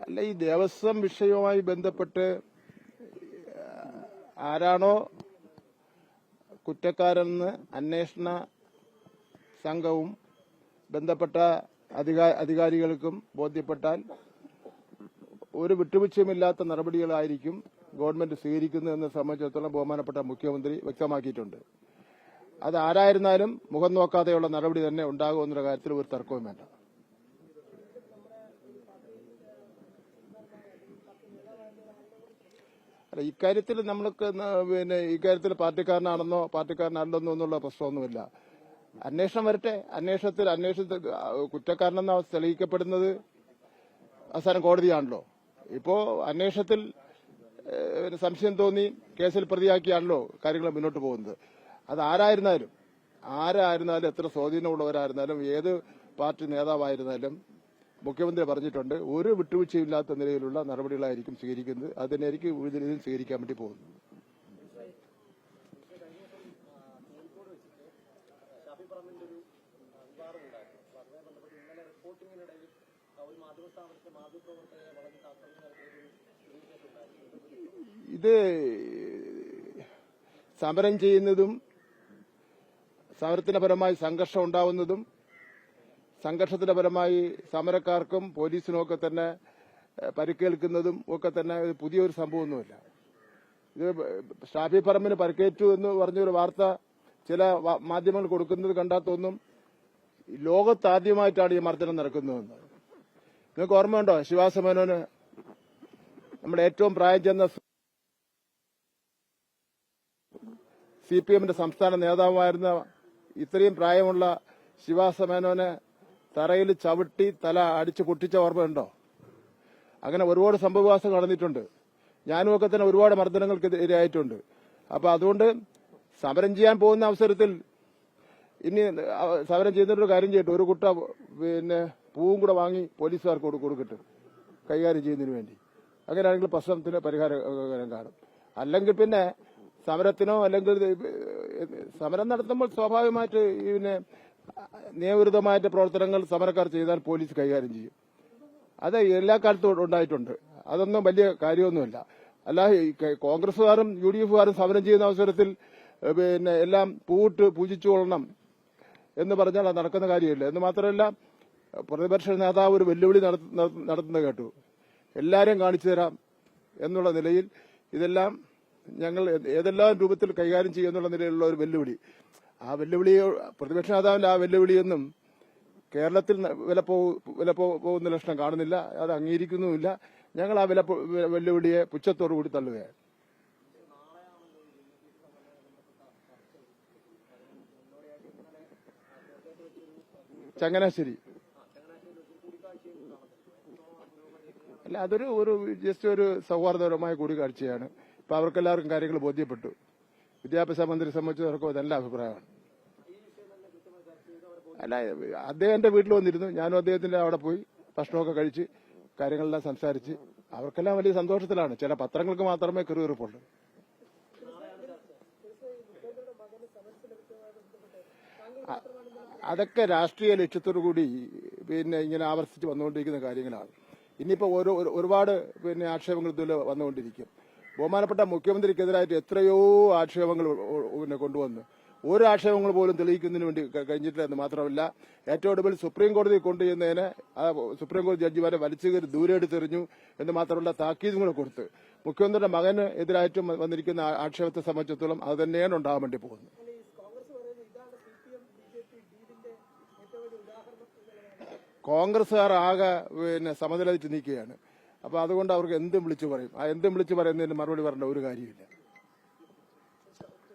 അല്ല, ഈ ദേവസ്വം വിഷയവുമായി ബന്ധപ്പെട്ട് ആരാണോ കുറ്റക്കാരെന്ന് അന്വേഷണ സംഘവും ബന്ധപ്പെട്ട അധികാരികൾക്കും ബോധ്യപ്പെട്ടാൽ ഒരു വിട്ടുവീഴ്ചയുമില്ലാത്ത നടപടികളായിരിക്കും ഗവൺമെന്റ് സ്വീകരിക്കുന്നതെന്ന് സംബന്ധിച്ചിടത്തോളം ബഹുമാനപ്പെട്ട മുഖ്യമന്ത്രി വ്യക്തമാക്കിയിട്ടുണ്ട്. അത് ആരായിരുന്നാലും മുഖം നോക്കാതെയുള്ള നടപടി തന്നെ ഉണ്ടാകുമെന്നുള്ള കാര്യത്തിൽ ഒരു തർക്കവും വേണ്ട. ഇക്കാര്യത്തിൽ നമ്മൾക്ക് ഇക്കാര്യത്തിൽ പാർട്ടിക്കാരനാണെന്നോ പാർട്ടിക്കാരനല്ലെന്നോ എന്നുള്ള പ്രശ്നമൊന്നുമില്ല. അന്വേഷണം വരട്ടെ. അന്വേഷണത്തിൽ കുറ്റക്കാരനെന്ന് തെളിയിക്കപ്പെടുന്നത് അവസാനം കോടതിയാണല്ലോ. ഇപ്പോ അന്വേഷണത്തിൽ സംശയം തോന്നി കേസിൽ പ്രതിയാക്കിയാണല്ലോ കാര്യങ്ങൾ മുന്നോട്ട് പോകുന്നത്. അത് ആരായിരുന്നാലും എത്ര സ്വാധീനമുള്ളവരായിരുന്നാലും ഏത് പാർട്ടി നേതാവായിരുന്നാലും മുഖ്യമന്ത്രി പറഞ്ഞിട്ടുണ്ട്, ഒരു വിട്ടുവീഴ്ചയില്ലാത്ത നിലയിലുള്ള നടപടികളായിരിക്കും സ്വീകരിക്കുന്നത്. അതിനായിരിക്കും ഇതിലും സ്വീകരിക്കാൻ വേണ്ടി പോകുന്നത്. ഇത് സമരം ചെയ്യുന്നതും സമരത്തിന്റെ ഫലമായി സംഘർഷം ഉണ്ടാവുന്നതും സംഘർഷത്തിന്റെ ഫലമായി സമരക്കാർക്കും പോലീസിനും ഒക്കെ തന്നെ പരിക്കേൽക്കുന്നതും ഒക്കെ തന്നെ പുതിയൊരു സംഭവമൊന്നുമില്ല. ഇത് ഷാഫി പറമ്പിന് പരിക്കേറ്റു എന്ന് പറഞ്ഞൊരു വാർത്ത ചില മാധ്യമങ്ങൾ കൊടുക്കുന്നത് കണ്ടാൽ തോന്നും ലോകത്താദ്യമായിട്ടാണ് ഈ മർദ്ദനം നടക്കുന്നതെന്ന്. നിങ്ങൾക്ക് ഓർമ്മയുണ്ടോ, ശിവാസ മേനോന് നമ്മുടെ ഏറ്റവും പ്രായം ചെന്ന CPMന്റെ സംസ്ഥാന നേതാവായിരുന്ന ഇത്രയും പ്രായമുള്ള ശിവാസ മേനോനെ തറയിൽ ചവിട്ടി തല അടിച്ചു പൊട്ടിച്ച ഓർമ്മയുണ്ടോ? അങ്ങനെ ഒരുപാട് സംഭവവികാസങ്ങൾ നടന്നിട്ടുണ്ട്. ഞാനുമൊക്കെ തന്നെ ഒരുപാട് മർദ്ദനങ്ങൾക്ക് ഇരയായിട്ടുണ്ട്. അപ്പൊ അതുകൊണ്ട് സമരം ചെയ്യാൻ പോകുന്ന അവസരത്തിൽ ഇനി സമരം ചെയ്യുന്നൊരു കാര്യം ചെയ്യട്ടെ, ഒരു കുട്ട പൂവും കൂടെ വാങ്ങി പോലീസുകാർക്ക് കൊടുക്കട്ടെ കൈകാര്യം ചെയ്യുന്നതിന് വേണ്ടി. അങ്ങനെയാണെങ്കിൽ പ്രശ്നത്തിന് പരിഹാരം കാണും. അല്ലെങ്കിൽ പിന്നെ സമരത്തിനോ അല്ലെങ്കിൽ സമരം നടത്തുമ്പോൾ സ്വാഭാവികമായിട്ട് നിയമവിരുദ്ധമായിട്ട് പ്രവർത്തനങ്ങൾ സമരക്കാർ ചെയ്താൽ പോലീസ് കൈകാര്യം ചെയ്യും. അത് എല്ലാ കാലത്തും ഉണ്ടായിട്ടുണ്ട്. അതൊന്നും വലിയ കാര്യമൊന്നുമില്ല. അല്ല, കോൺഗ്രസുകാരും UDFകാരും സമരം ചെയ്യുന്ന അവസരത്തിൽ എല്ലാം പൂവിട്ട് പൂജിച്ചുകൊള്ളണം എന്ന് പറഞ്ഞാൽ അത് നടക്കുന്ന കാര്യമില്ല. എന്ന് മാത്രമല്ല, പ്രതിപക്ഷ നേതാവ് ഒരു വെല്ലുവിളി നടത്തുന്നത് കേട്ടു, എല്ലാവരെയും കാണിച്ചു തരാം എന്നുള്ള നിലയിൽ ഇതെല്ലാം ഞങ്ങൾ ഏതെല്ലാം രൂപത്തിൽ കൈകാര്യം ചെയ്യുമെന്നുള്ള നിലയിലുള്ള ഒരു വെല്ലുവിളി. ആ വെല്ലുവിളിയോ പ്രതിപക്ഷ നേതാവിന്റെ ആ വെല്ലുവിളിയൊന്നും കേരളത്തിൽ വില പോകുന്ന ലക്ഷണം കാണുന്നില്ല. അത് അംഗീകരിക്കുന്നുമില്ല. ഞങ്ങൾ ആ വെല്ലുവിളിയെ പുച്ഛത്തോടുകൂടി തള്ളുകയാണ്. ചങ്ങനാശ്ശേരി അല്ല, അതൊരു ജസ്റ്റ് ഒരു സൗഹാർദ്ദപരമായ കൂടിക്കാഴ്ചയാണ്. ഇപ്പൊ അവർക്കെല്ലാവർക്കും കാര്യങ്ങൾ ബോധ്യപ്പെട്ടു. വിദ്യാഭ്യാസ മന്ത്രി സംബന്ധിച്ചവർക്കും അതല്ല അഭിപ്രായമാണ്. അല്ല, അദ്ദേഹം എന്റെ വീട്ടിൽ വന്നിരുന്നു. ഞാനും അദ്ദേഹത്തിന്റെ അവിടെ പോയി ഭക്ഷണമൊക്കെ കഴിച്ച് കാര്യങ്ങളെല്ലാം സംസാരിച്ച് അവർക്കെല്ലാം വലിയ സന്തോഷത്തിലാണ്. ചില പത്രങ്ങൾക്ക് മാത്രമേ കെറുകെറുപ്പുള്ളൂ. അതൊക്കെ രാഷ്ട്രീയ ലക്ഷ്യത്തോടുകൂടി ഇങ്ങനെ ആവർത്തിച്ച് വന്നുകൊണ്ടിരിക്കുന്ന കാര്യങ്ങളാണ്. ഇനിയിപ്പോ ഒരുപാട് ആക്ഷേപങ്ങൾ ഇതിൽ വന്നുകൊണ്ടിരിക്കും. ബഹുമാനപ്പെട്ട മുഖ്യമന്ത്രിക്കെതിരായിട്ട് എത്രയോ ആക്ഷേപങ്ങൾ കൊണ്ടുവന്ന് ഒരു ആക്ഷേപങ്ങൾ പോലും തെളിയിക്കുന്നതിന് വേണ്ടി കഴിഞ്ഞിട്ടില്ല. എന്ന് മാത്രമല്ല, ഏറ്റവും ഒടുവിൽ സുപ്രീം കോടതി കൊണ്ടുചെന്നതിന് സുപ്രീം കോടതി ജഡ്ജിമാരെ വലിച്ചു കയറി ദൂരെ എടുത്തെറിഞ്ഞു എന്ന് മാത്രമല്ല താക്കീതും കൂടെ കൊടുത്ത് മുഖ്യമന്ത്രിയുടെ മകന് എതിരായിട്ടും വന്നിരിക്കുന്ന ആക്ഷേപത്തെ സംബന്ധിച്ചിടത്തോളം അത് തന്നെയാണ് ഉണ്ടാകാൻ വേണ്ടി പോകുന്നത്. കോൺഗ്രസുകാർ ആകെ സമനിലയിട്ട് നിൽക്കുകയാണ്. അപ്പൊ അതുകൊണ്ട് അവർക്ക് എന്തും വിളിച്ചു പറയും. ആ എന്തും വിളിച്ചു പറയുന്നതിന് മറുപടി പറയേണ്ട ഒരു കാര്യമില്ല.